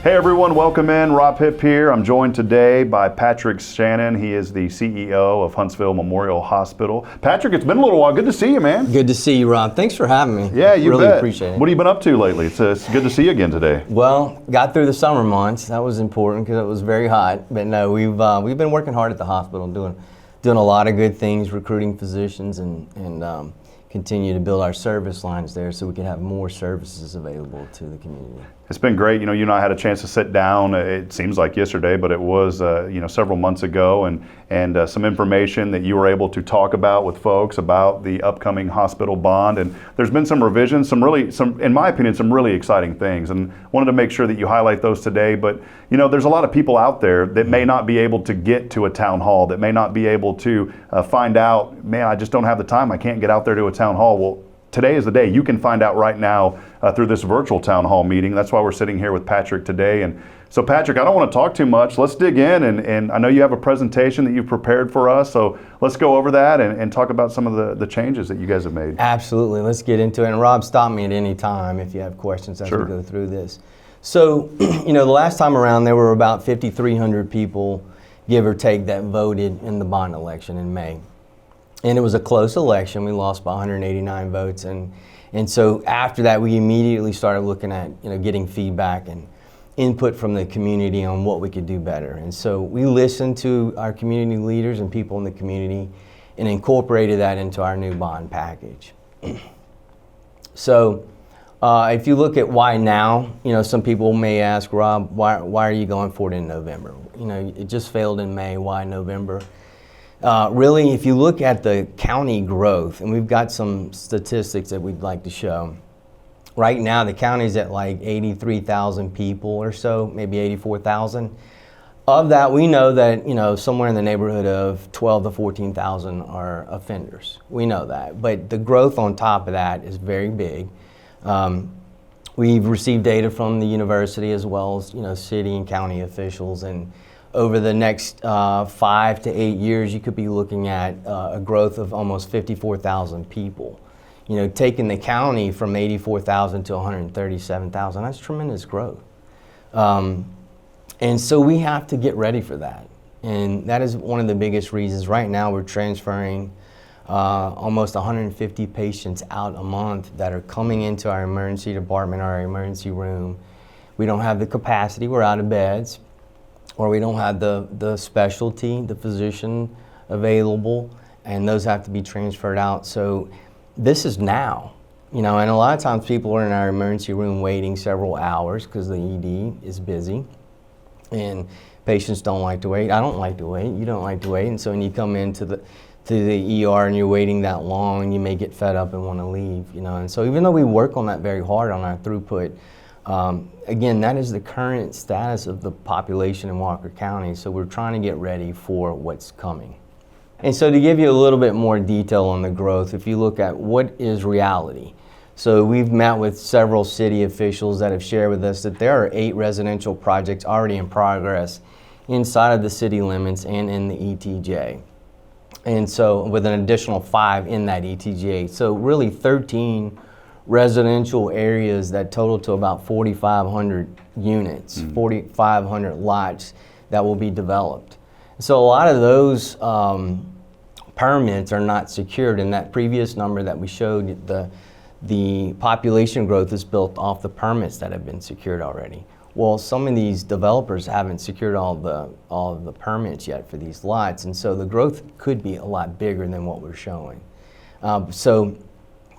Hey everyone, welcome in. Rob Hipp here. I'm joined today by Patrick Shannon. He is the CEO of Huntsville Memorial Hospital. Patrick, it's been a little while. Good to see you, man. Good to see you, Rob. Thanks for having me. Yeah, you really bet. Appreciate it. What have you been up to lately? It's good to see you again today. Well, got through the summer months. That was important because it was very hot. But no, we've been working hard at the hospital, doing a lot of good things, recruiting physicians, and continue to build our service lines there so we can have more services available to the community. It's been great. You and I had a chance to sit down. It seems like yesterday, but it was several months ago, and some information that you were able to talk about with folks about the upcoming hospital bond. And there's been some revisions, some in my opinion, some really exciting things. And wanted to make sure that you highlight those today. But there's a lot of people out there that may not be able to get to a town hall, that may not be able to find out, man, I just don't have the time. I can't get out there to a town hall. Well, today is the day. You can find out right now through this virtual town hall meeting. That's why we're sitting here with Patrick today. And so Patrick, I don't want to talk too much. Let's dig in, and I know you have a presentation that you've prepared for us, so let's go over that and talk about some of the changes that you guys have made. Absolutely. Let's get into it. And Rob, stop me at any time if you have questions as we go through this. So, the last time around there were about 5,300 people, give or take, that voted in the bond election in May. And it was a close election. We lost by 189 votes. And so after that, we immediately started looking at getting feedback and input from the community on what we could do better. And so we listened to our community leaders and people in the community and incorporated that into our new bond package. So if you look at why now, some people may ask, Rob, why are you going for it in November? It just failed in May. Why November? Really, if you look at the county growth, and we've got some statistics that we'd like to show. Right now, the county's at like 83,000 people or so, maybe 84,000. Of that, we know that somewhere in the neighborhood of 12 to 14,000 are offenders. We know that, but the growth on top of that is very big. We've received data from the university as well as city and county officials, and over the next 5 to 8 years, you could be looking at a growth of almost 54,000 people. Taking the county from 84,000 to 137,000, that's tremendous growth. And so we have to get ready for that. And that is one of the biggest reasons. Right now, we're transferring almost 150 patients out a month that are coming into our emergency department, our emergency room. We don't have the capacity, we're out of beds, or we don't have the specialty, the physician available, and those have to be transferred out. So this is now, and a lot of times people are in our emergency room waiting several hours because the ED is busy, and patients don't like to wait. I don't like to wait. You don't like to wait, and so when you come into the ER and you're waiting that long, you may get fed up and want to leave, And so even though we work on that very hard on our throughput, again, that is the current status of the population in Walker County, so we're trying to get ready for what's coming. And so to give you a little bit more detail on the growth, if you look at what is reality. So we've met with several city officials that have shared with us that there are 8 residential projects already in progress inside of the city limits and in the ETJ. And so with an additional 5 in that ETJ. So really 13 residential areas that total to about 4,500 units, 4,500 lots that will be developed. So a lot of those permits are not secured. In that previous number that we showed, the population growth is built off the permits that have been secured already. Well, some of these developers haven't secured all of the permits yet for these lots, and so the growth could be a lot bigger than what we're showing. So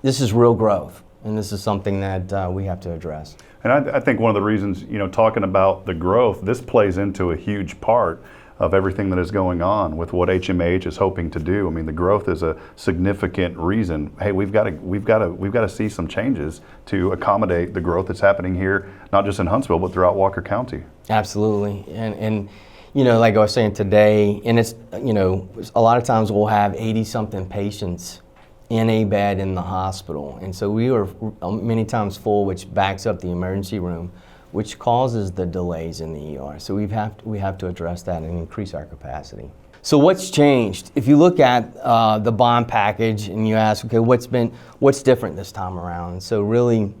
this is real growth. And this is something that we have to address. And I think one of the reasons, talking about the growth, this plays into a huge part of everything that is going on with what HMH is hoping to do. I mean, the growth is a significant reason. Hey, we've got to see some changes to accommodate the growth that's happening here, not just in Huntsville, but throughout Walker County. Absolutely. And like I was saying today, and it's, a lot of times we'll have 80-something patients in a bed in the hospital. And so we are many times full, which backs up the emergency room, which causes the delays in the ER. So we have to address that and increase our capacity. So what's changed? If you look at the bond package and you ask, okay, what's different this time around? So really,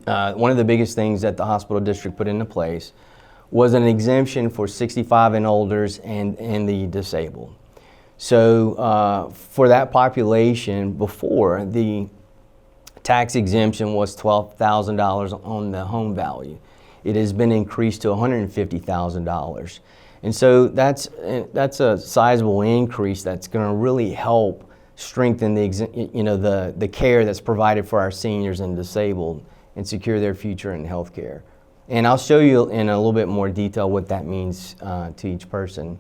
one of the biggest things that the hospital district put into place was an exemption for 65 and olders and the disabled. So for that population, before, the tax exemption was $12,000 on the home value. It has been increased to $150,000. And so that's a sizable increase that's going to really help strengthen the care that's provided for our seniors and disabled and secure their future in healthcare. And I'll show you in a little bit more detail what that means to each person.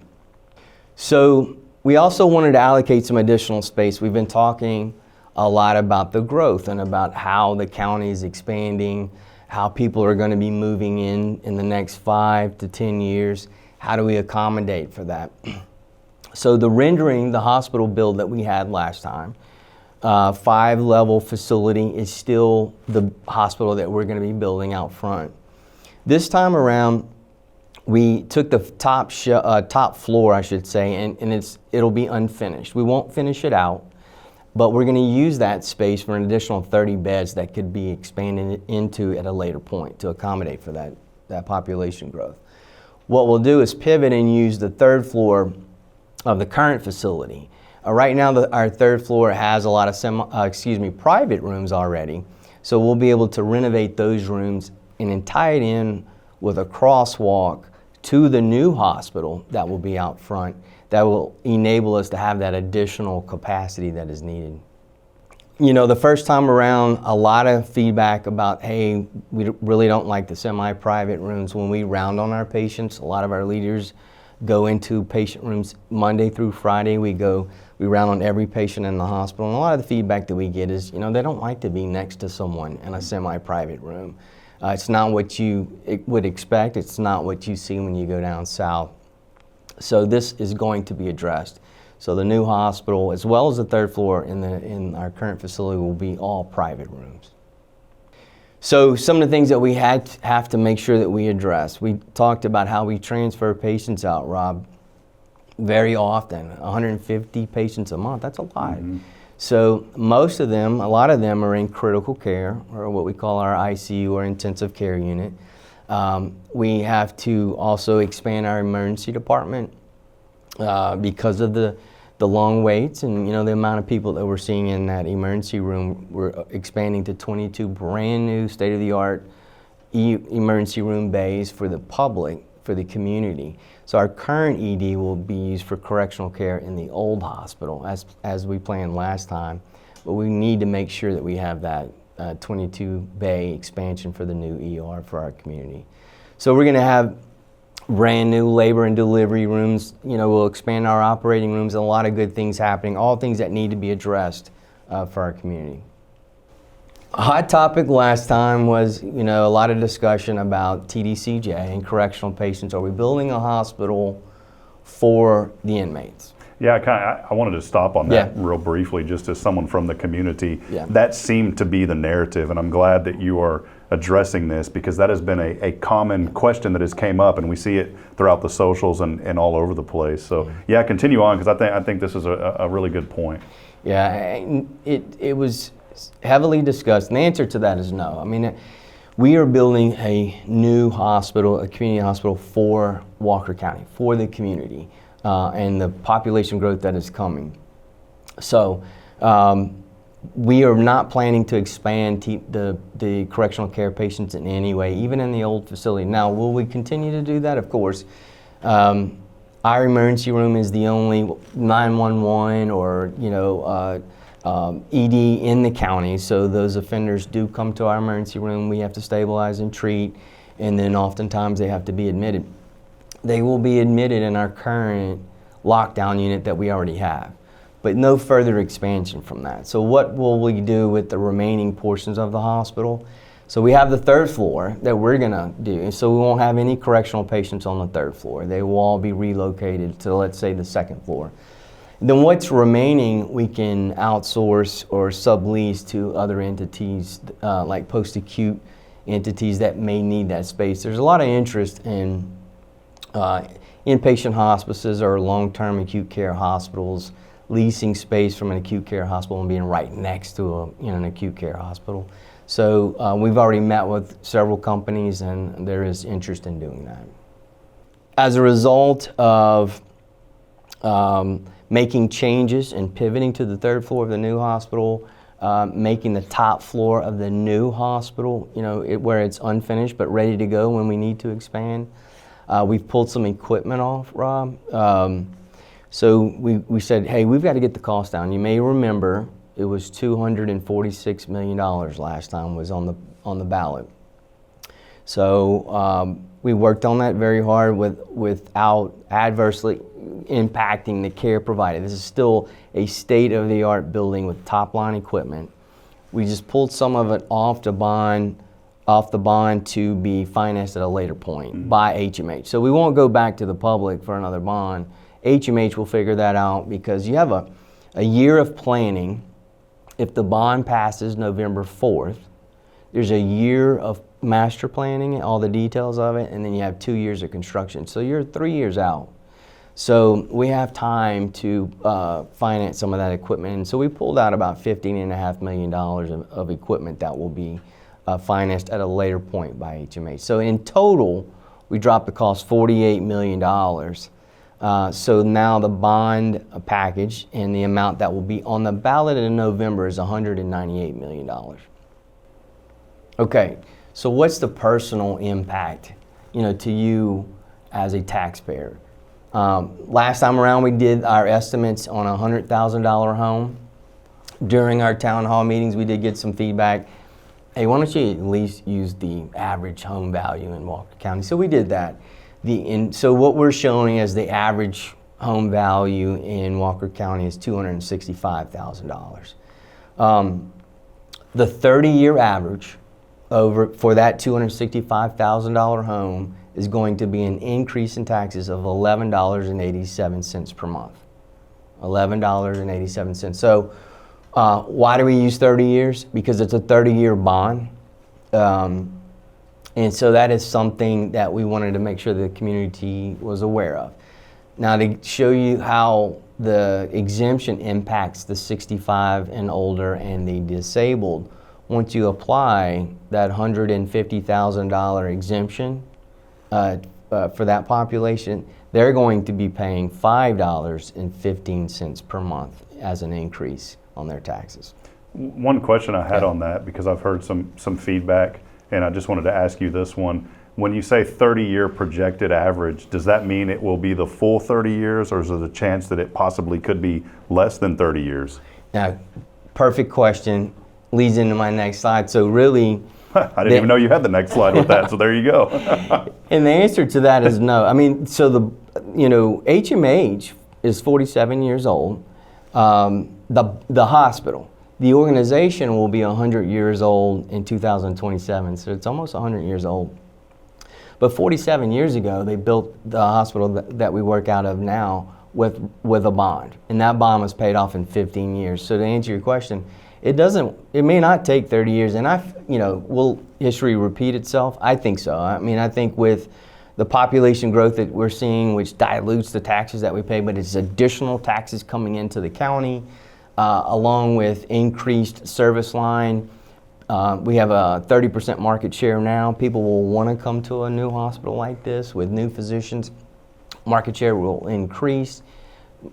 So we also wanted to allocate some additional space. We've been talking a lot about the growth and about how the county is expanding, how people are going to be moving in the next 5 to 10 years. How do we accommodate for that? So the rendering, the hospital build that we had last time, 5-level facility is still the hospital that we're going to be building out front. This time around, we took the top floor, I should say, and it'll be unfinished. We won't finish it out, but we're going to use that space for an additional 30 beds that could be expanded into at a later point to accommodate for that population growth. What we'll do is pivot and use the 3rd floor of the current facility. Right now, our 3rd floor has a lot of private rooms already, so we'll be able to renovate those rooms and tie it in with a crosswalk to the new hospital that will be out front that will enable us to have that additional capacity that is needed. You know, the first time around, a lot of feedback about, hey, we really don't like the semi-private rooms. When we round on our patients, a lot of our leaders go into patient rooms Monday through Friday. We round on every patient in the hospital. And a lot of the feedback that we get is, they don't like to be next to someone in a semi-private room. It's not what you would expect. It's not what you see when you go down south. So this is going to be addressed. So the new hospital, as well as the 3rd floor in our current facility, will be all private rooms. So some of the things that we have to make sure that we address. We talked about how we transfer patients out, Rob, very often, 150 patients a month. That's a lot. Mm-hmm. So a lot of them are in critical care, or what we call our ICU or intensive care unit. We have to also expand our emergency department because of the long waits and the amount of people that we're seeing in that emergency room. We're expanding to 22 brand new state-of-the-art emergency room bays for the public, for the community. So our current ED will be used for correctional care in the old hospital as we planned last time, but we need to make sure that we have that 22 bay expansion for the new ER for our community. So we're going to have brand new labor and delivery rooms. We'll expand our operating rooms, and a lot of good things happening, all things that need to be addressed for our community. A hot topic last time was, a lot of discussion about TDCJ and correctional patients. Are we building a hospital for the inmates? Yeah, I wanted to stop on that real briefly, just as someone from the community. Yeah. That seemed to be the narrative, and I'm glad that you are addressing this, because that has been a common question that has came up, and we see it throughout the socials and all over the place. So yeah, continue on, because I think this is a really good point. Yeah, it was heavily discussed, and the answer to that is no. I mean, we are building a new hospital, a community hospital for Walker County, for the community, and the population growth that is coming. So we are not planning to expand the correctional care patients in any way, even in the old facility. Now, will we continue to do that? Of course. Our emergency room is the only 911 or ED in the county, so those offenders do come to our emergency room. We have to stabilize and treat, and then oftentimes they have to be admitted. They will be admitted in our current lockdown unit that we already have, but no further expansion from that. So what will we do with the remaining portions of the hospital? So we have the 3rd floor that we're gonna do, so we won't have any correctional patients on the 3rd floor. They will all be relocated to, let's say, the 2nd floor. Then what's remaining, we can outsource or sublease to other entities, like post-acute entities that may need that space. There's a lot of interest in inpatient hospices or long-term acute care hospitals leasing space from an acute care hospital and being right next to an acute care hospital. So we've already met with several companies, and there is interest in doing that. As a result of making changes and pivoting to the third floor of the new hospital, making the top floor of the new hospital, where it's unfinished but ready to go when we need to expand. We've pulled some equipment off, Rob. So we said, hey, we've got to get the cost down. You may remember it was $246 million last time was on the ballot. So we worked on that very hard without adversely impacting the care provided. This is still a state-of-the-art building with top-line equipment. We just pulled some of it off the bond to be financed at a later point by HMH. So we won't go back to the public for another bond. HMH will figure that out because you have a year of planning. If the bond passes November 4th, there's a year of master planning, all the details of it, and then you have 2 years of construction. So you're 3 years out. So we have time to finance some of that equipment. And so we pulled out about $15.5 million of equipment that will be financed at a later point by HMH. So in total, we dropped the cost $48 million. So now the bond package and the amount that will be on the ballot in November is $198 million. Okay, so what's the personal impact, to you as a taxpayer? Last time around, we did our estimates on a $100,000 home. During our town hall meetings, we did get some feedback. Hey, why don't you at least use the average home value in Walker County? So we did that. So what we're showing as the average home value in Walker County is $265,000. The 30-year average for that $265,000 home is going to be an increase in taxes of $11.87 per month. $11.87. So why do we use 30 years? Because it's a 30-year bond. And so that is something that we wanted to make sure the community was aware of. Now, to show you how the exemption impacts the 65 and older and the disabled, once you apply that $150,000 exemption for that population, they're going to be paying $5.15 per month as an increase on their taxes. One question I had on that, because I've heard some feedback, and I just wanted to ask you this one. When you say 30-year projected average, does that mean it will be the full 30 years, or is there a chance that it possibly could be less than 30 years? Now, perfect question. Leads into my next slide. So really, I didn't even know you had the next slide with that, so there you go. And the answer to that is no. I mean, so HMH is 47 years old. The hospital. The organization will be 100 years old in 2027, so it's almost 100 years old. But 47 years ago, they built the hospital that we work out of now with a bond, and that bond was paid off in 15 years. So to answer your question, it may not take 30 years, and will history repeat itself? I think so. I mean, I think with the population growth that we're seeing, which dilutes the taxes that we pay, but it's additional taxes coming into the county, along with increased service line. We have a 30% market share now. People will want to come to a new hospital like this with new physicians. Market share will increase.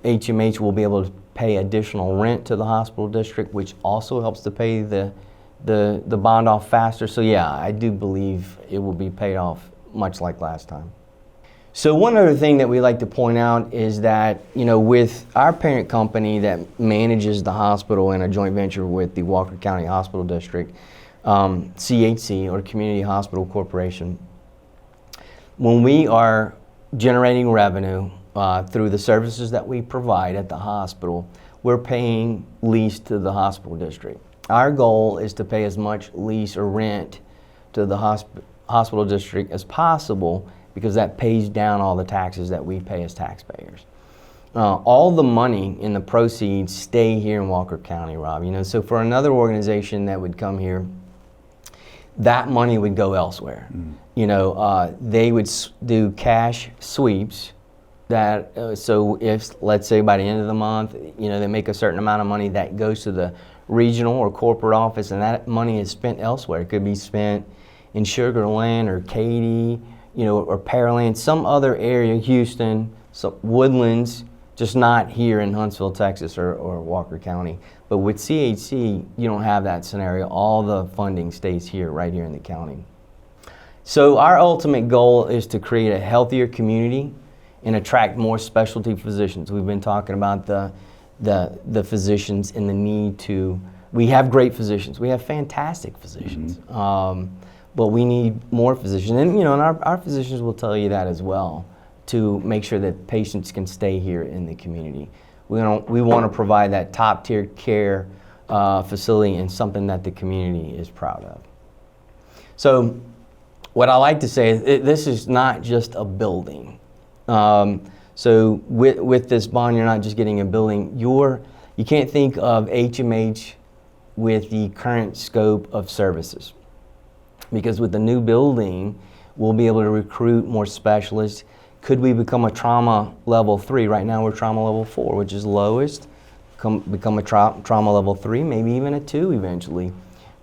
HMH will be able to pay additional rent to the hospital district, which also helps to pay the bond off faster. So yeah, I do believe it will be paid off much like last time. So one other thing that we like to point out is that, with our parent company that manages the hospital in a joint venture with the Walker County Hospital District, CHC, or Community Hospital Corporation, when we are generating revenue through the services that we provide at the hospital, we're paying lease to the hospital district. Our goal is to pay as much lease or rent to the hospital district as possible, because that pays down all the taxes that we pay as taxpayers. All the money in the proceeds stay here in Walker County, Rob. So for another organization that would come here, that money would go elsewhere. They would do cash sweeps. So if, let's say, by the end of the month, they make a certain amount of money that goes to the regional or corporate office, and that money is spent elsewhere. It could be spent in Sugar Land or Katy, or Pearland, some other area, Houston, Woodlands, just not here in Huntsville, Texas, or Walker County. But with CHC, you don't have that scenario. All the funding stays here, right here in the county. So our ultimate goal is to create a healthier community and attract more specialty physicians. We've been talking about the physicians and the need to, we have great physicians. We have fantastic physicians. But we need more physicians. And our physicians will tell you that as well, to make sure that patients can stay here in the community. We want to provide that top tier care facility and something that the community is proud of. So what I like to say is this is not just a building. So with this bond, you're not just getting a building. You can't think of HMH with the current scope of services. Because with the new building, we'll be able to recruit more specialists. Could we become a trauma level 3? Right now we're trauma level 4, which is lowest. Become a trauma level 3, maybe even a 2 eventually.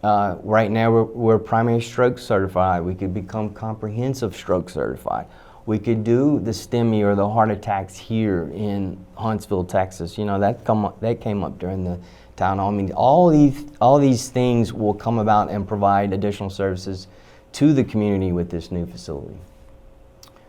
Right now we're primary stroke certified. We could become comprehensive stroke certified. We could do the STEMI or the heart attacks here in Huntsville, Texas. That came up during the town hall meeting. All these things will come about and provide additional services to the community with this new facility.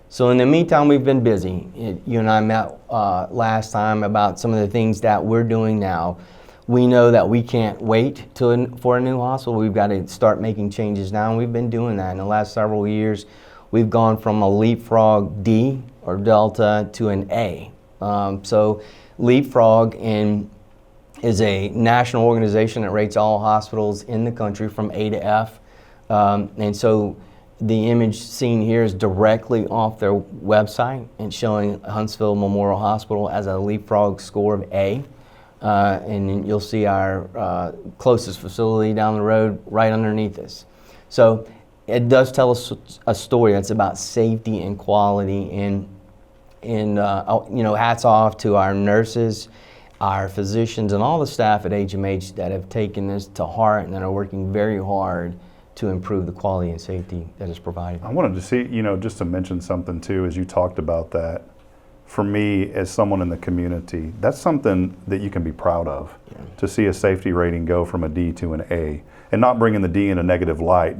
So in the meantime, we've been busy. You and I met last time about some of the things that we're doing now. We know that we can't wait for a new hospital. We've got to start making changes now, and we've been doing that in the last several years. We've gone from a Leapfrog D or Delta to an A. So Leapfrog is a national organization that rates all hospitals in the country from A to F. And so the image seen here is directly off their website and showing Huntsville Memorial Hospital as a Leapfrog score of A. And you'll see our closest facility down the road right underneath us. So it does tell us a story that's about safety and quality, and hats off to our nurses, our physicians, and all the staff at HMH that have taken this to heart and that are working very hard to improve the quality and safety that is provided. I wanted to see, just to mention something too, as you talked about that. For me, as someone in the community, that's something that you can be proud of, to see a safety rating go from a D to an A, and not bringing the D in a negative light.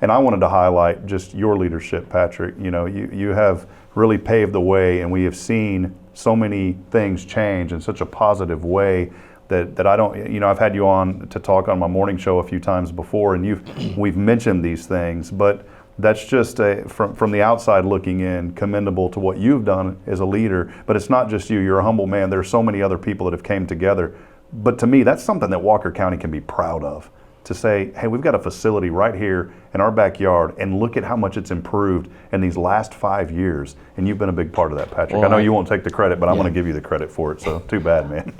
And I wanted to highlight just your leadership, Patrick. You have really paved the way, and we have seen so many things change in such a positive way that I don't, I've had you on to talk on my morning show a few times before, and we've mentioned these things, but that's just from the outside looking in, commendable to what you've done as a leader. But it's not just you. You're a humble man. There are so many other people that have came together. But to me, that's something that Walker County can be proud of. To say, hey, we've got a facility right here in our backyard, and look at how much it's improved in these last 5 years. And you've been a big part of that, Patrick. Well, I know you won't take the credit, but I'm going to give you the credit for it. So too bad, man.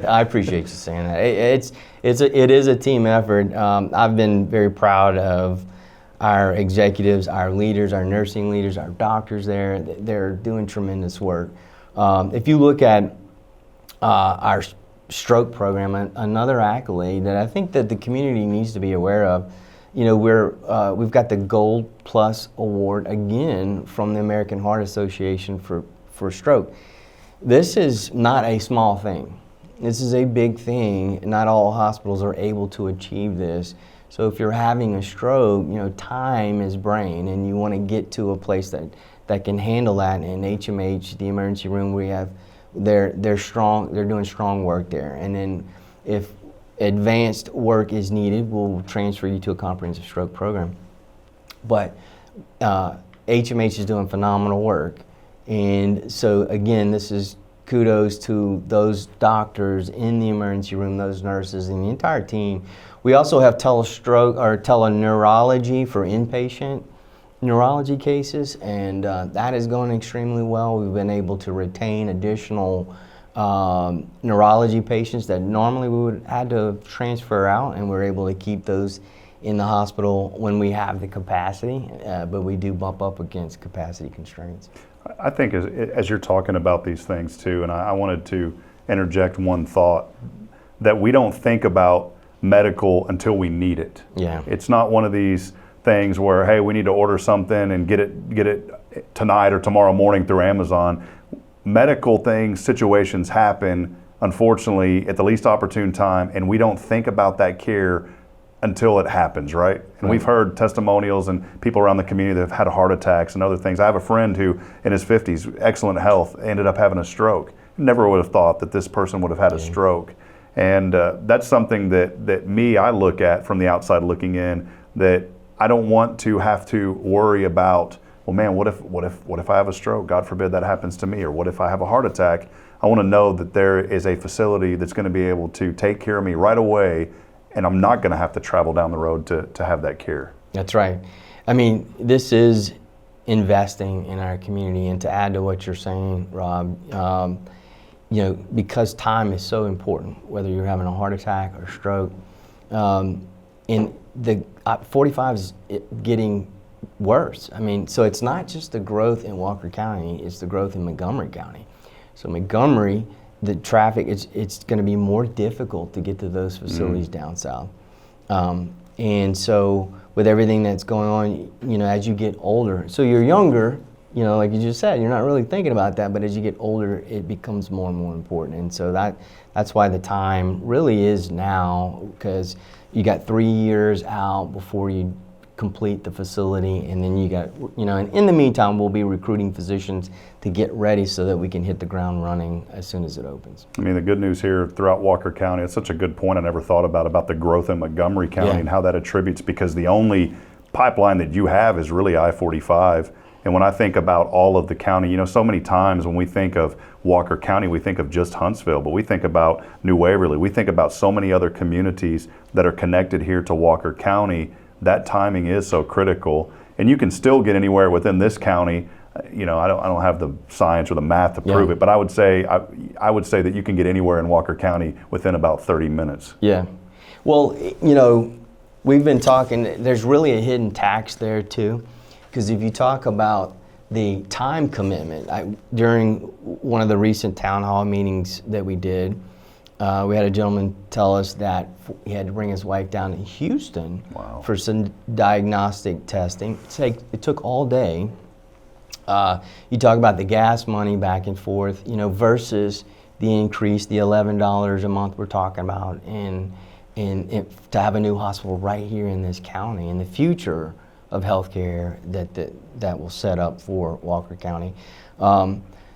I appreciate you saying that. It is a team effort. I've been very proud of our executives, our leaders, our nursing leaders, our doctors there. They're doing tremendous work. If you look at our stroke program, another accolade that I think that the community needs to be aware of, we've got the Gold Plus Award again from the American Heart Association for stroke. This is not a small thing. This is a big thing. Not all hospitals are able to achieve this. So if you're having a stroke, time is brain, and you want to get to a place that can handle that. And HMH, the emergency room, we have, they're strong. They're doing strong work there. And then if advanced work is needed, we'll transfer you to a comprehensive stroke program. But HMH is doing phenomenal work. And so again, this is kudos to those doctors in the emergency room, those nurses, and the entire team. We also have telestroke or teleneurology for inpatient neurology cases, and that is going extremely well. We've been able to retain additional neurology patients that normally we would have had to transfer out, and we're able to keep those in the hospital when we have the capacity, but we do bump up against capacity constraints. I think as you're talking about these things too, and I wanted to interject one thought, that we don't think about medical until we need it. Yeah. It's not one of these things where, hey, we need to order something and get it tonight or tomorrow morning through Amazon. Medical things, situations happen, unfortunately, at the least opportune time, and we don't think about that care until it happens, right? And we've heard testimonials and people around the community that have had heart attacks and other things. I have a friend who, in his 50s, excellent health, ended up having a stroke. Never would have thought that this person would have had a stroke. And that's something that I look at from the outside looking in, that I don't want to have to worry about, well, man, what if I have a stroke? God forbid that happens to me. Or what if I have a heart attack? I want to know that there is a facility that's going to be able to take care of me right away, and I'm not going to have to travel down the road to have that care. That's right. I mean, this is investing in our community. And to add to what you're saying, Rob, because time is so important, whether you're having a heart attack or stroke, and the 45 is getting worse. I mean, so it's not just the growth in Walker County, it's the growth in Montgomery County. So Montgomery, the traffic, it's going to be more difficult to get to those facilities down south. And so with everything that's going on, as you get older, so you're younger, like you just said, you're not really thinking about that, but as you get older, it becomes more and more important. And so that's why the time really is now, because you got 3 years out before you complete the facility, and then you got, and in the meantime, we'll be recruiting physicians to get ready so that we can hit the ground running as soon as it opens. I mean, the good news here throughout Walker County, it's such a good point I never thought about the growth in Montgomery County and how that attributes, because the only pipeline that you have is really I-45. And when I think about all of the county, so many times when we think of Walker County, we think of just Huntsville, but we think about New Waverly, we think about so many other communities that are connected here to Walker County. That timing is so critical, and you can still get anywhere within this county. I don't have the science or the math to prove it, but I would say that you can get anywhere in Walker County within about 30 minutes. Yeah. Well, we've been talking, there's really a hidden tax there too, because if you talk about the time commitment, during one of the recent town hall meetings that we did, we had a gentleman tell us that he had to bring his wife down to Houston for some diagnostic testing. It took all day. You talk about the gas money back and forth, versus the increase, the $11 a month we're talking about, and to have a new hospital right here in this county, and the future of healthcare that will set up for Walker County.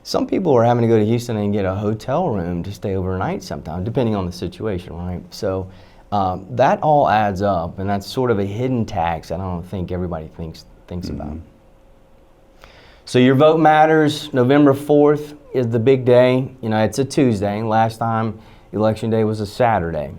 Some people are having to go to Houston and get a hotel room to stay overnight sometimes, depending on the situation, right? So that all adds up, and that's sort of a hidden tax I don't think everybody thinks about. So your vote matters. November 4th is the big day. It's a Tuesday. Last time, Election Day was a Saturday.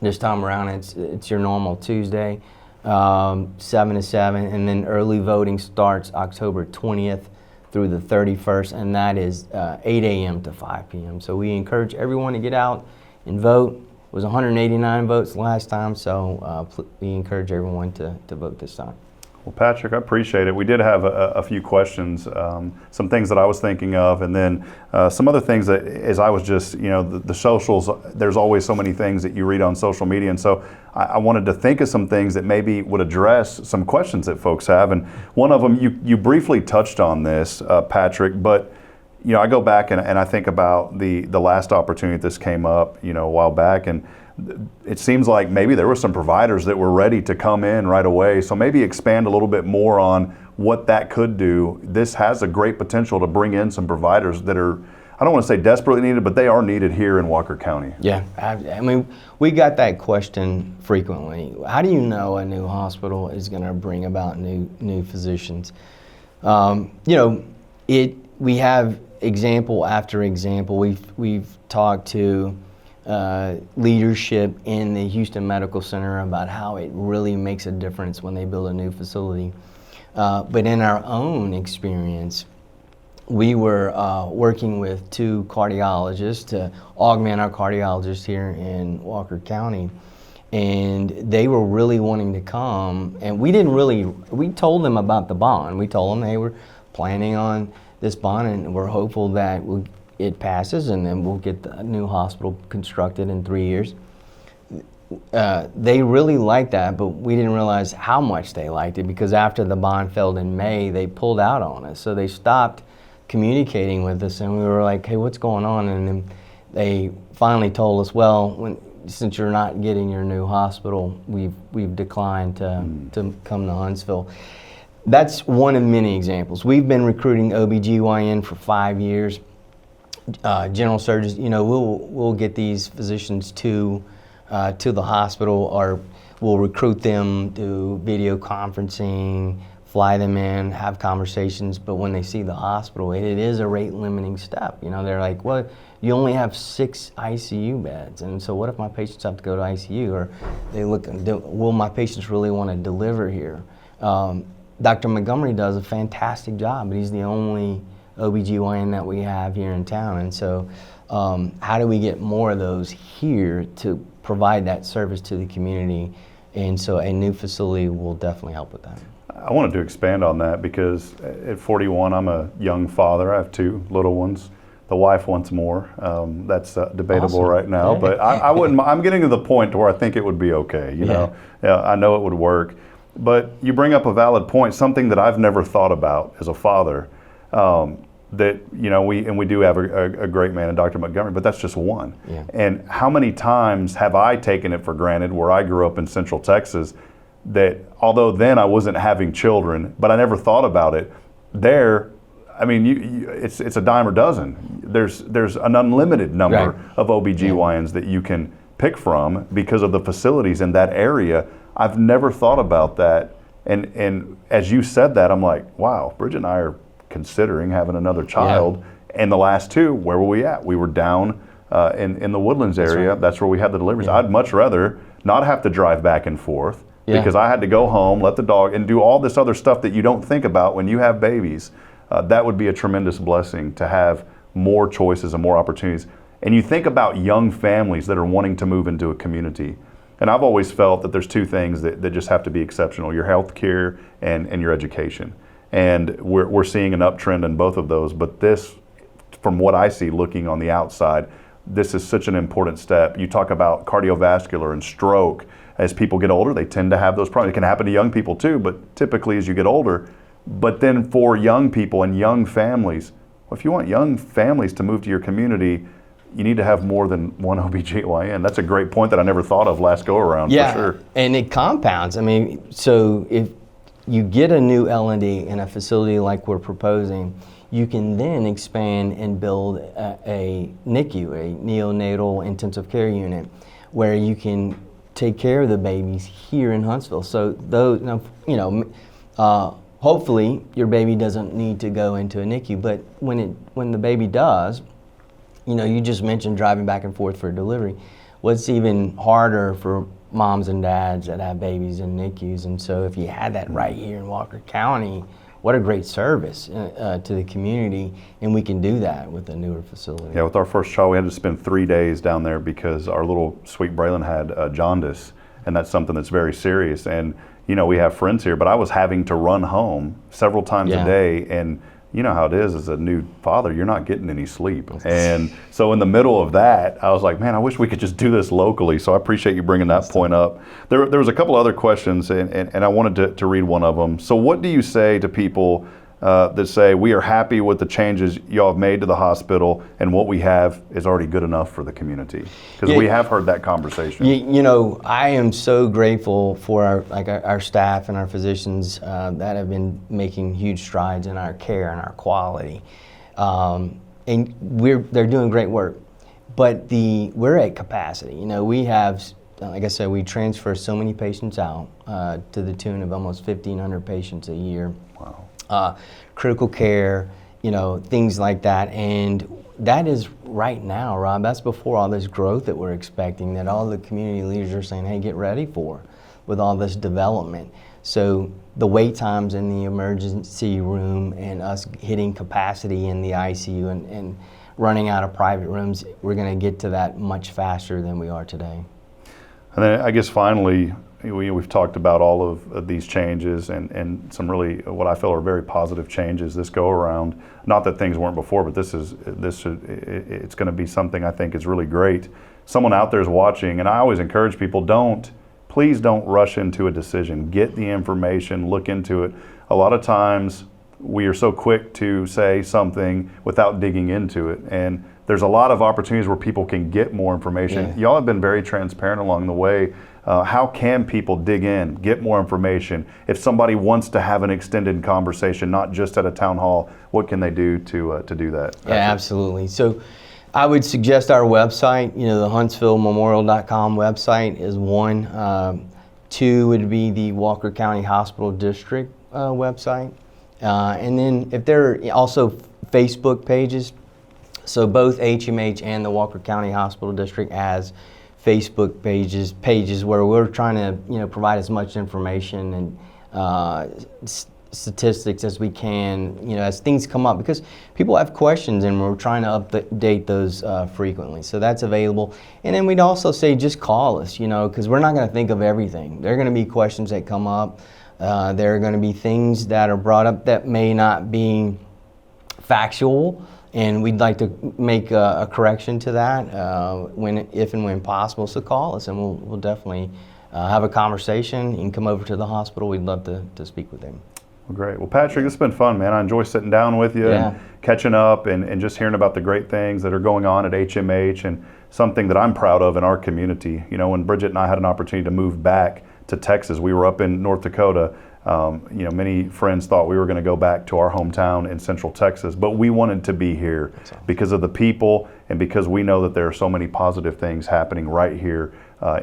This time around, it's your normal Tuesday, 7 to 7, and then early voting starts October 20th. Through the 31st, and that is 8 a.m. to 5 p.m. So we encourage everyone to get out and vote. It was 189 votes last time, so we encourage everyone to vote this time. Well, Patrick, I appreciate it. We did have a few questions, some things that I was thinking of, and then some other things that, as I was just, the socials, there's always so many things that you read on social media, and so I wanted to think of some things that maybe would address some questions that folks have. And one of them, you briefly touched on this, Patrick, but I go back and I think about the last opportunity this came up, a while back, and it seems like maybe there were some providers that were ready to come in right away. So maybe expand a little bit more on what that could do. This has a great potential to bring in some providers that are, I don't want to say desperately needed, but they are needed here in Walker County. Yeah, I mean, we got that question frequently. How do you know a new hospital is going to bring about new physicians? We have example after example. We've talked to leadership in the Houston Medical Center about how it really makes a difference when they build a new facility. But in our own experience, we were working with 2 cardiologists to augment our cardiologists here in Walker County. And they were really wanting to come, and we told them about the bond. We told them they were planning on this bond, and we're hopeful that it passes, and then we'll get the new hospital constructed in 3 years. they really liked that, but we didn't realize how much they liked it, because after the bond failed in May, they pulled out on us. So they stopped communicating with us, and we were like, hey, what's going on? And then they finally told us, well, since you're not getting your new hospital, we've declined to come to Huntsville. That's one of many examples. We've been recruiting OBGYN for 5 years. General surgeons, we'll get these physicians to the hospital, or we'll recruit them, do video conferencing, fly them in, have conversations. But when they see the hospital, it is a rate limiting step. They're like, well, you only have 6 ICU beds, and so what if my patients have to go to ICU? Or they look, will my patients really want to deliver here? Dr. Montgomery does a fantastic job, but he's the only OBGYN that we have here in town. And so how do we get more of those here to provide that service to the community? And so a new facility will definitely help with that. I wanted to expand on that because at 41, I'm a young father. I have 2 little ones. The wife wants more. That's debatable right now, Yeah. but I wouldn't. I'm getting to the point where I think it would be okay. I know it would work. But you bring up a valid point, something that I've never thought about as a father. That we do have a great man in Dr. Montgomery, but that's just one. Yeah. And how many times have I taken it for granted, where I grew up in Central Texas, that although then I wasn't having children, but I never thought about it. There, I mean, it's a dime a dozen. There's an unlimited number of OBGYNs that you can pick from because of the facilities in that area. I've never thought about that. And as you said that, I'm like, wow, Bridget and I are considering having another child. Yeah. And the last 2, where were we at? We were down in the Woodlands area. That's where we had the deliveries. Yeah. I'd much rather not have to drive back and forth because I had to go home, let the dog, and do all this other stuff that you don't think about when you have babies. That would be a tremendous blessing to have more choices and more opportunities. And you think about young families that are wanting to move into a community. And I've always felt that there's 2 things that just have to be exceptional: your health care and your education. And we're seeing an uptrend in both of those. But this, from what I see looking on the outside, this is such an important step. You talk about cardiovascular and stroke. As people get older, they tend to have those problems. It can happen to young people too, but typically as you get older. But then for young people and young families, well, if you want young families to move to your community, you need to have more than one OBGYN. That's a great point that I never thought of last go around, for sure. And it compounds. I mean, so if you get a new L&D in a facility like we're proposing, you can then expand and build a NICU, a neonatal intensive care unit, where you can take care of the babies here in Huntsville. So those, hopefully your baby doesn't need to go into a NICU, but when the baby does, you just mentioned driving back and forth for delivery. What's even harder for moms and dads that have babies in NICUs? And so if you had that right here in Walker County, what a great service to the community, and we can do that with a newer facility. Yeah, with our first child, we had to spend 3 days down there because our little sweet Braylon had jaundice, and that's something that's very serious. And we have friends here, but I was having to run home several times a day, and you know how it is as a new father, you're not getting any sleep. And so in the middle of that, I was like, man, I wish we could just do this locally. So I appreciate you bringing that point up. There was a couple other questions, and I wanted to read one of them. So what do you say to people that say, we are happy with the changes y'all have made to the hospital, and what we have is already good enough for the community? Because we have heard that conversation. I am so grateful for our staff and our physicians that have been making huge strides in our care and our quality. And they're doing great work. But we're at capacity. We have, like I said, we transfer so many patients out to the tune of almost 1,500 patients a year. Wow. Critical care, things like that. And that is right now, Rob, that's before all this growth that we're expecting, that all the community leaders are saying, hey, get ready for, with all this development. So the wait times in the emergency room and us hitting capacity in the ICU and running out of private rooms, we're going to get to that much faster than we are today. And then I guess finally, we've talked about all of these changes and some really what I feel are very positive changes this go around. Not that things weren't before, but it's going to be something I think is really great. Someone out there is watching, and I always encourage people, please don't rush into a decision. Get the information, look into it. A lot of times we are so quick to say something without digging into it, and there's a lot of opportunities where people can get more information. Y'all have been very transparent along the way. How can people dig in, get more information? If somebody wants to have an extended conversation, not just at a town hall, what can they do to do that? Yeah, absolutely. So I would suggest our website, the HuntsvilleMemorial.com website is one. Two would be the Walker County Hospital District website. And then if there are also Facebook pages, so both HMH and the Walker County Hospital District has Facebook pages where we're trying to provide as much information and statistics as we can, as things come up, because people have questions and we're trying to update those frequently. So that's available. And then we'd also say just call us, because we're not going to think of everything. There are going to be questions that come up. There are going to be things that are brought up that may not be factual, and we'd like to make a correction to that if and when possible. So call us, and we'll definitely have a conversation. You can come over to the hospital. We'd love to speak with them. Well, great. Well, Patrick, it's been fun, man. I enjoy sitting down with you and catching up and just hearing about the great things that are going on at HMH, and something that I'm proud of in our community. When Bridget and I had an opportunity to move back to Texas, we were up in North Dakota. Many friends thought we were going to go back to our hometown in Central Texas, but we wanted to be here because of the people and because we know that there are so many positive things happening right here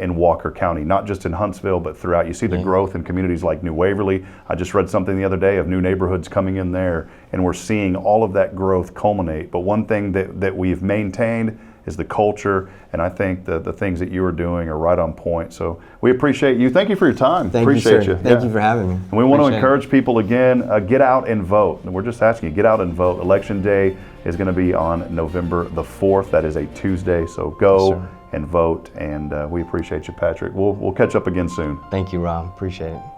in Walker County, not just in Huntsville, but throughout. You see the growth in communities like New Waverly. I just read something the other day of new neighborhoods coming in there, and we're seeing all of that growth culminate. But one thing that we've maintained is the culture, and I think the things that you are doing are right on point. So we appreciate you. Thank you for your time. Appreciate you. Thank you for having me. And we want to encourage people again, get out and vote. And we're just asking you, get out and vote. Election Day is going to be on November the 4th. That is a Tuesday. So go and vote. And we appreciate you, Patrick. We'll catch up again soon. Thank you, Rob. Appreciate it.